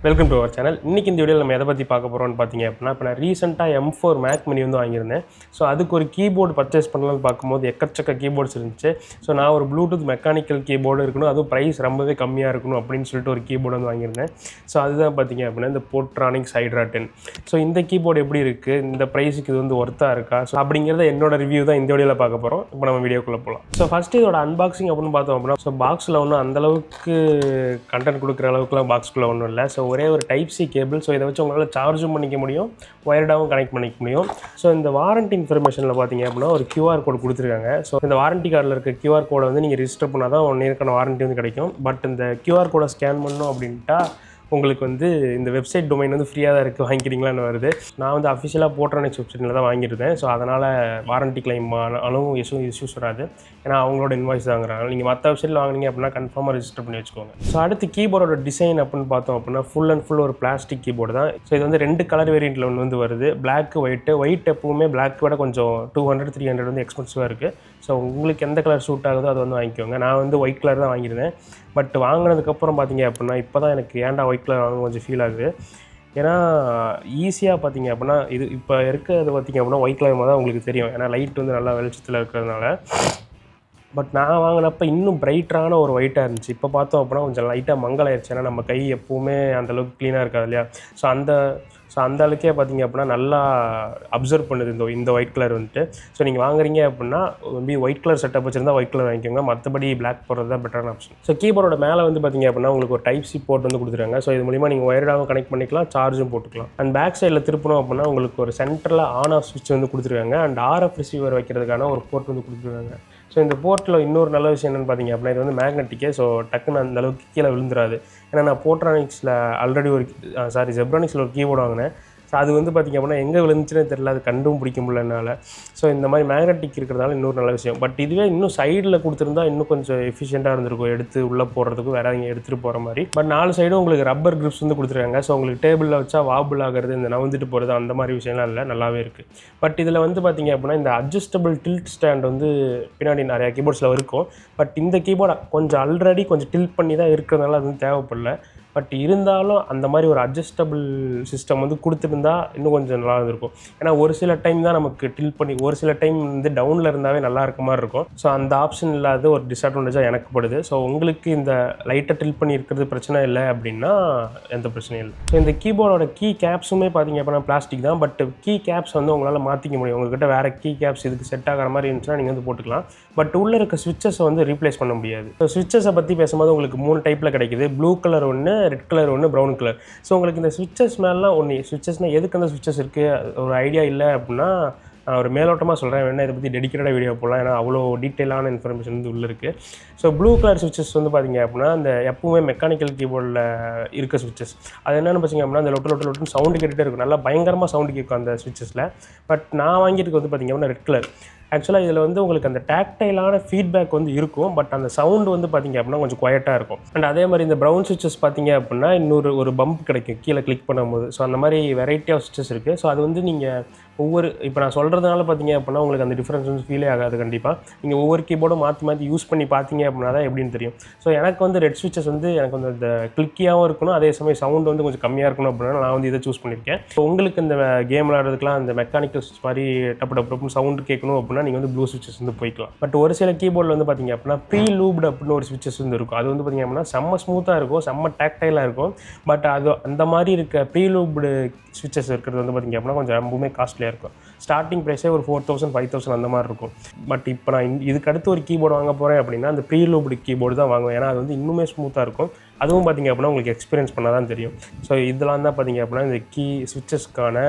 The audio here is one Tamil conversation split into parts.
Welcome to our channel. இன்றைக்கி இந்த வீடியோவில் நம்ம எதை பற்றி பார்க்க போகிறோம்னு பார்த்தீங்க அப்படின்னா, இப்போ நான் ரீசெண்டாக M4 மேக் மினி வந்து வாங்கியிருந்தேன். ஸோ அதுக்கு ஒரு கீபோர்டு பர்ச்சேஸ் பண்ணலாம்னு பார்க்கும்போது எக்கச்சக்க கீபோர்ட்ஸ் இருந்துச்சு. ஸோ நான் ஒரு ப்ளூடூத் மெக்கானிக்கல் கீபோர்டு இருக்கணும், அதுவும் ப்ரைஸ் ரொம்பவே கம்மியாக இருக்கணும் அப்படின்னு சொல்லிட்டு ஒரு கீபோர்டு வந்து வாங்கியிருந்தேன். ஸோ அதுதான் பார்த்தீங்க அப்படின்னா இந்த போர்ட்ரானிக்ஸ் ஹைட்ரா 10. ஸோ இந்த கீபோர்டு எப்படி இருக்குது, இந்த ப்ரைஸுக்கு இது வந்து ஒர்த்தாக இருக்கா, ஸோ அப்படிங்கிறத என்னோட ரிவ்யூ தான் இந்த வீடியோவில் பார்க்க போகிறோம். இப்போ நம்ம வீடியோக்குள்ளே போகலாம். ஸோ ஃபஸ்ட்டு இதோட அன்பாக்சிங் அப்படின்னு பார்த்தோம் அப்படின்னா, ஸோ பாக்ஸில் ஒன்றும் அந்தளவுக்கு கண்டென்ட் கொடுக்குற அளவுக்குலாம் பாக்ஸ்குள்ளே ஒன்றும் இல்லை. ஸோ ஒரே ஒரு டைப் சி கேபிள். ஸோ இதை வச்சு உங்களால் சார்ஜும் பண்ணிக்க முடியும், ஒயர்டாகவும் கனெக்ட் பண்ணிக்க முடியும். ஸோ இந்த வாரண்டி இன்ஃபர்மேஷனில் பார்த்தீங்க அப்படின்னா ஒரு QR கோட் கொடுத்துருக்காங்க. ஸோ இந்த வாரண்டி கார்டில் இருக்க QR கோடை வந்து நீங்கள் ரிஜிஸ்டர் பண்ணால் தான் 1 இயர்க்கான வாரண்டி வந்து கிடைக்கும். பட் இந்த QR கோடை ஸ்கேன் பண்ணணும் அப்படின்ட்டா உங்களுக்கு வந்து இந்த வெப்சைட் டொமைன் வந்து ஃப்ரீயாக தான் இருக்குது, வாங்கிக்கிறீங்களான்னு வருது. நான் வந்து அஃபிஷியலாக போர்ட்ரானிக்ஸ் வெப்சைட்டில் தான் வாங்கியிருந்தேன். ஸோ அதனால் வாரண்டி கிளைம் ஆனாலும் இஷ்யூஸ் வராது, ஏன்னா அவங்களோட இன்வாய்ஸ் தாங்கிறாங்க. நீங்கள் மற்ற வெப்சைட்டில் வாங்கினீங்க அப்படின்னா கன்ஃபார்மாக ரெஜிஸ்டர் பண்ணி வச்சுக்கோங்க. ஸோ அடுத்து கீபோர்டோட டிசைன் அப்படின்னு பார்த்தோம் அப்படின்னா ஃபுல் அண்ட் ஃபுல் ஒரு பிளாஸ்டிக் கீபோர்டு தான். ஸோ இது வந்து 2 கலர் வேரியண்ட்டில் ஒன்று வந்து வருது, பிளாக் ஒயிட் எப்பவுமே பிளாக் விட கொஞ்சம் 200-300 வந்து எக்ஸ்பென்சிவாக இருக்குது. ஸோ உங்களுக்கு எந்த கலர் சூட் ஆகுதோ அதை வந்து வாங்கிக்கோங்க. நான் வந்து ஒயிட் கலர் தான் வாங்கியிருந்தேன். பட் வாங்கினதுக்கப்புறம் பார்த்தீங்க அப்படின்னா இப்போ தான் எனக்கு ஏன்டா ஒயிட் கலர் வாங்க கொஞ்சம் ஃபீல் ஆகுது. ஏன்னா ஈஸியாக பார்த்தீங்க அப்படின்னா இது இப்போ இருக்கிறது பார்த்தீங்க அப்படின்னா ஒயிட் கலர் மாதிரி தான் உங்களுக்கு தெரியும், ஏன்னா லைட் வந்து நல்லா வெளிச்சத்தில் இருக்கிறதுனால. பட் நான் வாங்கினப்போ இன்னும் பிரைட்டரான ஒரு ஒயிட்டாக இருந்துச்சு. இப்போ பார்த்தோம் அப்படின்னா கொஞ்சம் லைட்டாக மங்கலாயிருச்சு, ஏன்னா நம்ம கை எப்போவுமே அந்தளவுக்கு க்ளீனாக இருக்காது இல்லையா. ஸோ அந்த அளவுக்கே பார்த்தீங்க அப்படின்னா நல்லா அப்சர்வ் பண்ணுது இந்த ஒயிட் கலர் வந்துட்டு. ஸோ நீங்கள் வாங்குறீங்க அப்படின்னா ஒயிட் கலர் செட்டப் வச்சுருந்தா ஒயிட் கலர் வாங்கிக்கோங்க, மற்றபடி பிளாக் போடுறது தான் பெட்டரான ஆப்ஷன். ஸோ கீபோர்டோட மேலே வந்து பார்த்தீங்க அப்படின்னா உங்களுக்கு ஒரு டைப் சி போர்ட் வந்து கொடுத்துருக்காங்க. ஸோ இது மூலிமா நீங்கள் ஒயர்டாகவும் கனெக்ட் பண்ணிக்கலாம், சார்ஜும் போட்டுக்கலாம். அண்ட் பேக் சைடில் திருப்பணும் அப்படின்னா உங்களுக்கு ஒரு சென்டரில் ஆன் ஆஃப் ஸ்விட்ச் வந்து கொடுத்துருக்காங்க. அண்ட் RF ரிசீவர் வைக்கிறதுக்கான ஒரு போர்ட் வந்து கொடுத்துருக்காங்க. ஸோ இந்த போர்ட்டில் இன்னொரு நல்ல விஷயம் என்னென்னு பார்த்தீங்க அப்படின்னா இது வந்து மேக்னெட்டிக்கே. ஸோ டக்குன்னு அந்த அளவுக்கு கீழே விழுந்துராது. ஏன்னா நான் போர்ட்ரானிக்ஸில் ஆல்ரெடி ஜெப்ரானிக்ஸில் ஒரு கீபோர்டு வாங்கினேன். ஸோ அது வந்து பார்த்திங்க அப்படின்னா எங்கே விழுந்துச்சுன்னே தெரியல, அது கண்டும் பிடிக்க முடியல என்னால். ஸோ இந்த மாதிரி மேக்னெட்டிக் இருக்கிறதால இன்னொரு நல்ல விஷயம். பட் இதுவே இன்னும் சைடில் கொடுத்துருந்தா இன்னும் கொஞ்சம் எஃபிஷியண்ட்டாக இருந்திருக்கும், எடுத்து உள்ளே போடுறதுக்கும் வேறு இங்கே எடுத்துகிட்டு போகிற மாதிரி. பட் 4 சைடும் உங்களுக்கு ரப்பர் கிரிப்ஸ் வந்து கொடுத்துருக்காங்க. ஸோ உங்களுக்கு டேபிளில் வச்சா வாபிள் ஆகிறது, இந்த நவந்துட்டு போகிறது அந்த மாதிரி விஷயம்லாம் இல்லை, நல்லாவே இருக்குது. பட் இதில் வந்து பார்த்திங்க அப்படின்னா இந்த அட்ஜஸ்டபிள் டில்ட் ஸ்டாண்ட் வந்து பின்னாடி நிறையா கீபோர்ட்ஸில் இருக்கும். பட் இந்த கீபோர்டு கொஞ்சம் ஆல்ரெடி கொஞ்சம் டில்ட் பண்ணி தான் இருக்கிறதுனால அது வந்து தேவைப்படல. பட் இருந்தாலும் அந்த மாதிரி ஒரு அட்ஜஸ்டபிள் சிஸ்டம் வந்து கொடுத்துருந்தா இன்னும் கொஞ்சம் நல்லா இருந்திருக்கும். ஏன்னா ஒரு சில டைம் தான் நமக்கு டில்ட் பண்ணி, ஒரு சில டைம் வந்து டவுனில் இருந்தாவே நல்லா இருக்க மாதிரி இருக்கும். ஸோ அந்த ஆப்ஷன் இல்லாத ஒரு டிஸ்அட்வான்டேஜாக எனக்கு படுது. ஸோ உங்களுக்கு இந்த லைட்டாக டில்ட் பண்ணி இருக்கிறது பிரச்சனை இல்லை அப்படின்னா எந்த பிரச்சனையும் இல்லை. ஸோ இந்த கீபோர்டோட கீ கேப்ஸுமே பார்த்தீங்க அப்படின்னா பிளாஸ்டிக் தான். பட் கீ கேப்ஸ் வந்து உங்களால் மாற்றிக்க முடியும். உங்கள்கிட்ட வேறு கீ கேப்ஸ் இதுக்கு செட் ஆகிற மாதிரி இருந்துச்சுன்னா நீங்கள் வந்து போட்டுக்கலாம். பட் உள்ளே இருக்க ஸ்விட்சஸை வந்து ரீப்ளேஸ் பண்ண முடியாது. ஸோ ஸ்விட்சஸை பற்றி பேசும்போது உங்களுக்கு 3 டைப்பில் கிடைக்குது. ப்ளூ கலர் ஒன்று, ரெட் கலர் ஒன்று, ப்ரௌன் கலர். ஸோ உங்களுக்கு இந்த ஸ்விட்சஸ் மேலாம் ஸ்விட்சஸ்னால் எதுக்கு அந்த ஸ்விட்சஸ் இருக்குது ஒரு ஐடியா இல்லை அப்படின்னா நான் ஒரு மேலோட்டமாக சொல்கிறேன், வேணா இதை பற்றி டெடிக்கேட்டாக வீடியோ போடலாம், ஏன்னா அவ்வளோ டீட்டெயிலான இன்ஃபர்மேஷன் வந்து உள்ளே இருக்குது. ஸோ ப்ளூ கலர் ஸ்விட்சஸ் வந்து பார்த்திங்க அப்படின்னா அந்த எப்பவுமே மெக்கானிக்கல் கீபோர்டில் இருக்க ஸ்விட்சஸ். அது என்னென்னு பார்த்திங்க அப்படின்னா அந்த லொட்டு சவுண்டு கேட்டுகிட்டே இருக்கும், நல்லா பயங்கரமாக சவுண்டு கேட்கும் அந்த ஸ்விட்சஸில். பட் நான் வாங்கிட்டு வந்து பார்த்திங்க அப்படின்னா ரெட் கலர். ஆக்சுவலாக இதில் வந்து உங்களுக்கு அந்த டேக்டைலான ஃபீட்பேக் வந்து இருக்கும், பட் அந்த சவுண்டு வந்து பார்த்திங்க அப்படின்னா கொஞ்சம் குவைட்டாக இருக்கும். அண்ட் அதே மாதிரி இந்த ப்ரௌன் ஸ்விட்சஸ் பார்த்திங்க அப்படின்னா ஒரு பம்ப் கிடைக்கும் கீழே கிளிக் பண்ணும்போது. ஸோ அந்த மாதிரி வெரைட்டி ஆஃப் ஸ்விட்சஸ் இருக்குது. ஸோ அது வந்து நீங்கள் இப்போ நான் சொல்கிறதுனால பார்த்திங்க அப்படின்னா உங்களுக்கு அந்த டிஃப்ரென்ஸ் வந்து ஃபீலே ஆகாது. கண்டிப்பாக நீங்கள் ஒவ்வொரு கீபோர்டும் மாற்றி யூஸ் பண்ணி பார்த்தீங்க அப்படின்னா தான் எப்படின்னு தெரியும். ஸோ எனக்கு வந்து ரெட் ஸ்விட்சஸ் வந்து எனக்கு வந்து அந்த கிளிக்கியாகவும் இருக்கணும், அதே சமயம் சவுண்டு வந்து கொஞ்சம் கம்மியாக இருக்கணும் அப்படின்னா நான் வந்து இதை சூஸ் பண்ணியிருக்கேன். ஸோ உங்களுக்கு இந்த கேம் விளையாடுறதுக்குலாம் அந்த மெக்கானிக்கல் ஸ்விட்ச் மாதிரி டப்பு சவுண்டு கேட்கணும் அப்படின்னா நீங்கள் வந்து ப்ளூ ஸ்விட்சஸ் வந்து போய்க்கலாம். பட் ஒரு சில கீபோர்டில் வந்து பார்த்திங்க அப்படின்னா ப்ரீ லூப்டு அப்படின்னு ஒரு ஸ்விட்சஸ் வந்து இருக்கும். அது வந்து பார்த்திங்க அப்படின்னா செம்ம ஸ்மூத்தாக இருக்கும், செம்ம டேக்டைலாக இருக்கும். பட் அது அந்த மாதிரி இருக்க ப்ரீ லூப்டு ஸ்விட்சஸ் இருக்கிறது வந்து பார்த்திங்க அப்படின்னா கொஞ்சம் ரொம்பவுமே காஸ்ட்லியாக இருக்கும். ஸ்டார்டிங் ப்ரைஸே ஒரு 4000 5000 அந்த மாதிரி இருக்கும். பட் இப்போ நான் இதுக்கு அடுத்து ஒரு கீபோர்டு வாங்க போகிறேன் அப்படின்னா அந்த ப்ரீ லூப்டு கீபோர்டு தான் வாங்குவேன், ஏன்னா அது வந்து இன்னுமே ஸ்மூத்தாக இருக்கும். அதுவும் பார்த்திங்க அப்படின்னா உங்களுக்கு எக்ஸ்பீரியன்ஸ் பண்ணால் தான் தெரியும். ஸோ இதெல்லாம் தான் பார்த்திங்க அப்படின்னா இந்த ஸ்விட்சஸ்க்கான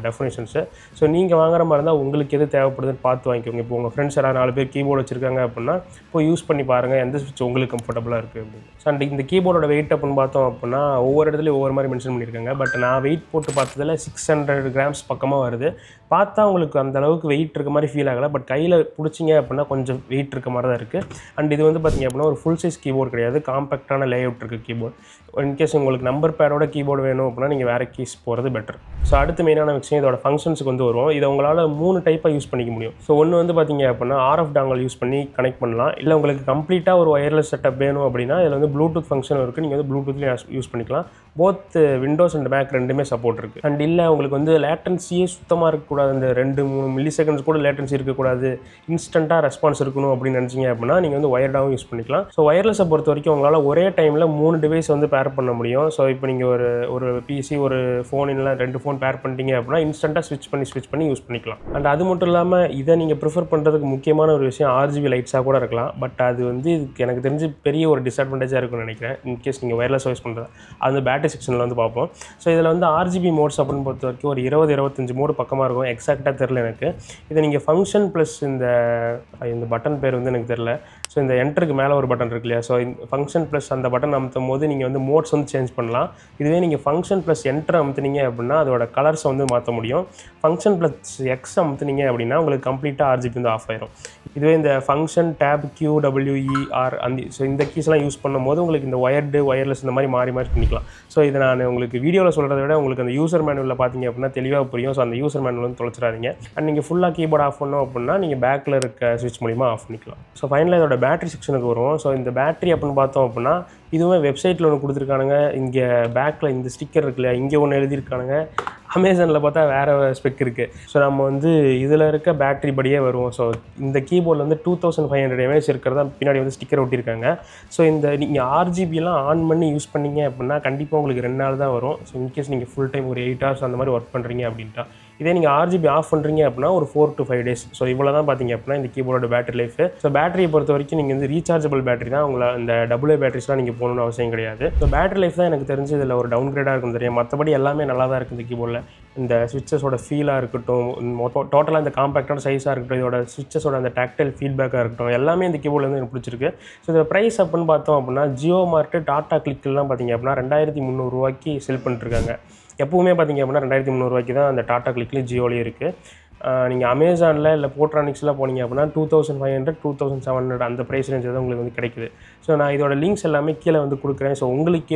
டெஃபினேஷன்ஸு. ஸோ நீங்கள் வாங்குற மாதிரி இருந்தால் உங்களுக்கு எது தேவைப்படுதுன்னு பார்த்து வாங்கிக்கோங்க. இப்போ உங்கள் ஃப்ரெண்ட்ஸ் யாராவது 4 பேர் கீபோர்டு வச்சுருக்காங்க அப்படின்னா இப்போ யூஸ் பண்ணி பாருங்கள் எந்த ஸ்விட்ச் உங்களுக்கு கம்ஃபர்டபுளாக இருக்குது அப்படின்னு. ஸோ அண்ட் இந்த கீபோர்டோட வெயிட் அப்படின்னு பார்த்தோம் அப்படின்னா ஒவ்வொரு இடத்துலையும் ஒவ்வொரு மாதிரி மென்ஷன் பண்ணியிருக்காங்க. பட் நான் வெயிட் போட்டு பார்த்ததில் 600 கிராம்ஸ் பக்கமாக வருது. பார்த்தா உங்களுக்கு அந்த அளவுக்கு வெயிட் இருக்க மாதிரி ஃபீல் ஆகலை, பட் கையில் பிடிச்சிங்க அப்படின்னா கொஞ்சம் வெயிட் இருக்க மாதிரி தான் இருக்குது. அண்ட் இது வந்து பார்த்திங்க அப்படின்னா ஒரு ஃபுல் சைஸ் கீபோர்டு கிடையாது, காம்பேக்டான லேஅவுட் இருக்க கீபோர்டு. இன்கேஸ் உங்களுக்கு நம்பர் பேடோட கீபோர்டு வேணும் அப்படின்னா நீங்கள் வேறு கீஸ் போகிறது பெட்டர். ஸோ அடுத்து மெயினான விஷயம் இதோட ஃபங்க்ஷன்ஸுக்கு வந்து வரும். இதை உங்களால் 3 டைப்பாக யூஸ் பண்ணிக்க முடியும். ஸோ ஒன்று வந்து பார்த்திங்க அப்படின்னா RF டாங்கல் யூஸ் பண்ணி கனெக்ட் பண்ணலாம். இல்லை உங்களுக்கு கம்ப்ளீட்டாக ஒரு ஒயர்லெஸ் செட்டப் வேணும் அப்படின்னா இதில் வந்து ப்ளூடூத் ஃபங்க்ஷன் இருக்குது, நீங்கள் வந்து ப்ளூடூத்லேயும் யூஸ் பண்ணிக்கலாம். போத் விண்டோஸ் அண்ட் மேக் ரெண்டுமே சப்போர்ட் இருக்குது. அண்ட் இல்லை உங்களுக்கு வந்து லேட்டன்சியே சுத்தமாக இருக்கக்கூடாது, இந்த 2-3 மில்லி செகண்ட்ஸ் கூட லேட்டன்சி இருக்கக்கூடாது, இன்ஸ்டண்ட்டாக ரெஸ்பான்ஸ் இருக்கணும் அப்படின்னு நினச்சிங்க அப்படின்னா நீங்கள் வந்து ஒயர்டாகவும் யூஸ் பண்ணிக்கலாம். ஸோ ஒயர்லெஸை பொறுத்த வரைக்கும் உங்களால் ஒரே டைமில் 3 டிவைஸ் வந்து பேர் பண்ண முடியும். ஸோ இப்போ நீங்கள் ஒரு பிசி ஒரு ஃபோன் இல்லை 2 ஃபோன் பேர் பண்ணிட்டீங்க அப்படின்னா இன்ஸ்டண்ட்டாக ஸ்விட்ச் பண்ணி யூஸ் பண்ணிக்கலாம். அண்ட் அது மட்டும் இல்லாமல் இதை நீங்கள் ப்ரிஃபர் பண்ணுறதுக்கு முக்கியமான ஒரு விஷயம் RGB லைட்ஸாக கூட இருக்கலாம். பட் அது வந்து இதுக்கு எனக்கு தெரிஞ்சு பெரிய ஒரு டிஸ்அட்வான்டேஜாக இருக்கும்னு நினைக்கிறேன். இன்கேஸ் நீங்கள் ஒயர்லெஸ் யூஸ் பண்ணுறது அது பேட்டரி செக்ஷனில் வந்து பார்ப்போம். ஸோ இதில் வந்து RGB மோட்ஸ் அப்படின்னு பொறுத்த வரைக்கும் ஒரு 20-25 மோடு பக்கமாக இருக்கும். எக்ஸாக்டாக தெரில எனக்கு. இதை நீங்கள் ஃபங்க்ஷன் ப்ளஸ் இந்த பட்டன் பேர் வந்து எனக்கு தெரில. ஸோ இந்த என்டருக்கு மேலே ஒரு பட்டன் இருக்கு இல்லையா, ஸோ இந்த ஃபங்க்ஷன் ப்ளஸ் அந்த பட்டன் அமுத்தும் போது நீங்கள் வந்து மோட்ஸ் வந்து சேஞ்ச் பண்ணலாம். இதுவே நீங்கள் ஃபங்க்ஷன் ப்ளஸ் என்டர் அமுத்துனீங்க அப்படின்னா அதோட கலர்ஸை வந்து மாற்ற முடியும். ஃபங்க்ஷன் ப்ளஸ் எக்ஸ் அமுத்துனீங்க அப்படின்னா உங்களுக்கு கம்ப்ளீட்டாக RGB வந்து ஆஃப் ஆயிரும். இதுவே இந்த ஃபங்க்ஷன் டேப் QWER ஸோ இந்த கீஸ்லாம் யூஸ் பண்ணும்போது உங்களுக்கு இந்த ஒயர்லெஸ் இந்த மாதிரி மாறி பண்ணிக்கலாம். ஸோ இதை நான் உங்களுக்கு வீடியோவில் சொல்கிறத விட உங்களுக்கு அந்த யூசர் மேனுவலில் பார்த்தீங்க அப்படின்னா தெளிவாக புரியும். ஸோ அந்த யூசர் மேனுவல் வந்து தொலைச்சிடாதீங்க. அண்ட் நீங்கள் ஃபுல்லாக கீபோர்ட் ஆஃப் பண்ணோம் அப்படின்னா நீங்கள் பேக்கில் இருக்க ஸ்விட்ச் மூலிமா ஆஃப் பண்ணிக்கலாம். ஸோ ஃபைனலாக இதோட பேட்டரி செக்ஷனுக்கு வருவோம். ஸோ இந்த பேட்டரி அப்படின்னு பார்த்தோம் அப்படின்னா இதுவுமே வெப்சைட்டில் ஒன்று கொடுத்துருக்கானுங்க. இங்கே பேக்கில் இந்த ஸ்டிக்கர் இருக்குல்ல, இங்கே ஒன்று எழுதியிருக்கானுங்க. அமேசானில் பார்த்தா வேறு ஸ்பெக் இருக்குது. ஸோ நம்ம வந்து இதில் இருக்க பேட்டரி படியே வருவோம். ஸோ இந்த கீபோர்டில் வந்து 2500 mAh இருக்கிறதா பின்னாடி வந்து ஸ்டிக்கர் ஒட்டியிருக்காங்க. ஸோ இந்த நீங்கள் RGBலாம் ஆன் பண்ணி யூஸ் பண்ணீங்க அப்படின்னா கண்டிப்பாக உங்களுக்கு 2 நாள் தான் வரும். ஸோ இன்கேஸ் நீங்கள் ஃபுல் டைம் ஒரு 8 hours அந்த மாதிரி ஒர்க் பண்ணுறீங்க அப்படின்ட்டா. இதே நீங்கள் RGB ஆஃப் பண்ணுறீங்க அப்படின்னா ஒரு 4 to 5 days. ஸோ இவ்வளோ தான் பார்த்தீங்க அப்படின்னா இந்த கீபோர்டோட பேட்டரி லைஃப். ஸோ பேட்டரியை பொறுத்த வரைக்கும் நீங்கள் வந்து ரீசார்ஜபிள் பேட்டரி தான். உங்களை இந்த AA பேட்டரிஸ்லாம் நீங்கள் போகணுன்னு அவசியம் கிடையாது. ஸோ பேட்டரி லைஃப் தான் எனக்கு தெரிஞ்சு இதில் ஒரு டவுன் கிரேடாக இருக்கும் தெரியும். மற்றபடி எல்லாமே நல்லா தான் இருக்குது இந்த கீபோர்டில். இந்த ஸ்விட்சஸோட ஃபீலாக இருக்கட்டும், டோட்டலாக இந்த காம்பேக்டான சைஸாக இருக்கட்டும், இதோட ஸ்விட்சஸோட அந்த டாக்டைல் ஃபீட்பேக்காக இருக்கட்டும், எல்லாமே இந்த கீபோர்டில் வந்து எனக்கு பிடிச்சிருக்கு. ஸோ இந்த ப்ரைஸ் அப்படின்னு பார்த்தோம் அப்படின்னா ஜியோ மார்ட், டாடா கிளிக்லாம் பார்த்தீங்க அப்படின்னா 2300 ரூபாய்க்கு செல் பண்ணிட்டுருக்காங்க. எப்பவுமே பார்த்தீங்க அப்படின்னா 2300 ரூபாய்க்கு தான் அந்த டாடா கிளிக்லேயும் ஜியோலேயும் இருக்குது. நீங்கள் அமேசானில் இல்லை போட்ரானிக்ஸில் போனீங்க அப்படின்னா 2500 2700 அந்த ப்ரைஸ் ரேஞ்சில் தான் உங்களுக்கு வந்து கிடைக்குது. ஸோ நான் இதோட லிங்க்ஸ் எல்லாமே கீழே வந்து கொடுக்குறேன். ஸோ உங்களுக்கு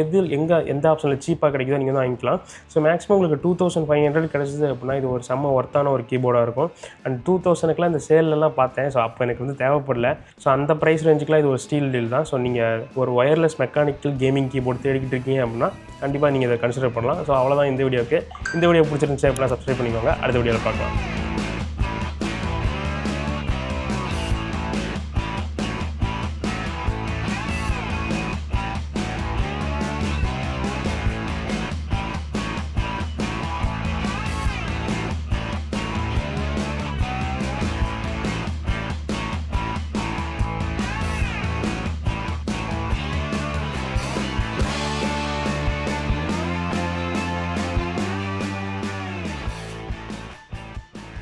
எந்த ஆப்ஷனில் சீப்பாக கிடைக்குதோ நீங்கள் வந்து வாங்கிக்கலாம். ஸோ மேக்ஸிமம் உங்களுக்கு 2500 கிடச்சிது அப்படின்னா இது ஒரு செம்ம ஒர்த்தான ஒரு கீபோர்டாக இருக்கும். அண்ட் 2000க்குலாம் இந்த சேலெல்லாம் பார்த்தேன். ஸோ அப்போ எனக்கு வந்து தேவைப்படல. ஸோ அந்த ப்ரைஸ் ரேஞ்சுக்குலாம் இது ஒரு ஸ்டீல் டீல் தான். ஸோ நீங்கள் ஒரு ஒயர்லெஸ் மெக்கானிக்கல் கேமிங் கீபோர்டு தேடிக்கிட்டு இருக்கீங்க அப்படின்னா கண்டிப்பாக நீங்கள் இதை கன்சிடர் பண்ணலாம். ஸோ அவ்வளோதான் இந்த வீடியோக்கு. இந்த வீடியோ பிடிச்சிருந்துச்சு அப்படின்னா சப்ஸ்கிரைப் பண்ணிக்கோங்க. அடுத்த வீடியோவில் பார்க்கலாம்.